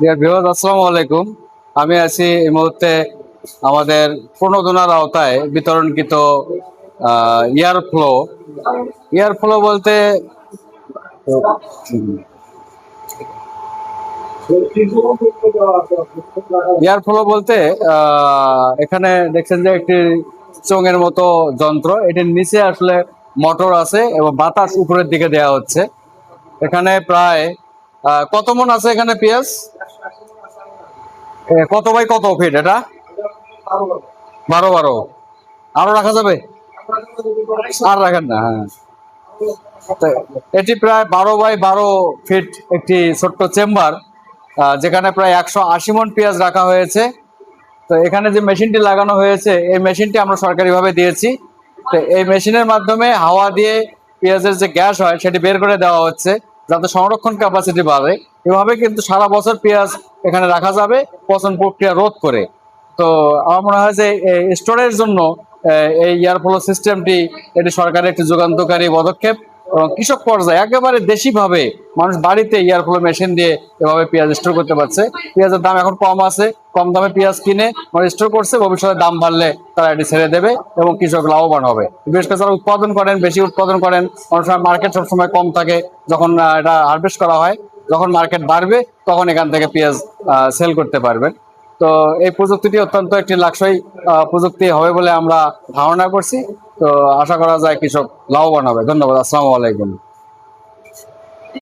Dear viewers, আসসালামু আলাইকুম। আমি আছি এই মুহূর্তে আমাদের প্রণোদনার আওতায় বিতরণকৃত ইয়ার ফ্লো বলতে এখানে দেখছেন যে একটি চোঙের মতো যন্ত্র, এটির নিচে আসলে মোটর আছে এবং বাতাস উপরের দিকে দেওয়া হচ্ছে। এখানে প্রায় কত মন আছে এখানে পেঁয়াজ? কত বাই কত ফিট এটা? 12 আরো রাখা যাবে? আর রাখেন না, হ্যাঁ। তো এটি প্রায় 12 বাই 12 ফিট একটি ছোট্ট চেম্বার, যেখানে প্রায় 180 মন পেঁয়াজ রাখা হয়েছে। তো এখানে যে মেশিনটি লাগানো হয়েছে, এই মেশিনটি আমরা সরকারিভাবে দিয়েছি। তো এই মেশিনের মাধ্যমে হাওয়া দিয়ে পেঁয়াজের যে গ্যাস হয় সেটি বের করে দেওয়া হচ্ছে, যাতে সংরক্ষণ ক্যাপাসিটি বাড়ে। এভাবে কিন্তু সারা বছর পেঁয়াজ এখানে রাখা যাবে, পচন প্রক্রিয়া রোধ করে। তো আমার মনে হয় যে স্টোরের জন্য এই এয়ারফ্লো সিস্টেমটি এটি সরকারের একটি যুগান্তকারী পদক্ষেপ, এবং কৃষক পর্যায়ে একেবারে দেশিভাবে মানুষ বাড়িতে এয়ারফ্লো মেশিন দিয়ে এভাবে পেঁয়াজ স্টোর করতে পারছে। পেঁয়াজের দাম এখন কম আছে, কম দামে পেঁয়াজ কিনে মানুষ স্টোর করছে, ভবিষ্যতে দাম বাড়লে তারা এটি ছেড়ে দেবে এবং কৃষক লাভবান হবে। বিশেষ করে যারা উৎপাদন করেন, বেশি উৎপাদন করেন, অনেক সময় মার্কেট সবসময় কম থাকে। যখন এটা হারভেস্ট করা হয়, যখন মার্কেট বাড়বে তখন এখান থেকে পেঁয়াজ সেল করতে পারবেন। তো এই প্রযুক্তিটি অত্যন্ত একটি লাক্সই প্রযুক্তি হবে বলে আমরা ধারণা করছি। তো আশা করা যায় কৃষক লাভবান হবে। ধন্যবাদ। আসসালামু আলাইকুম।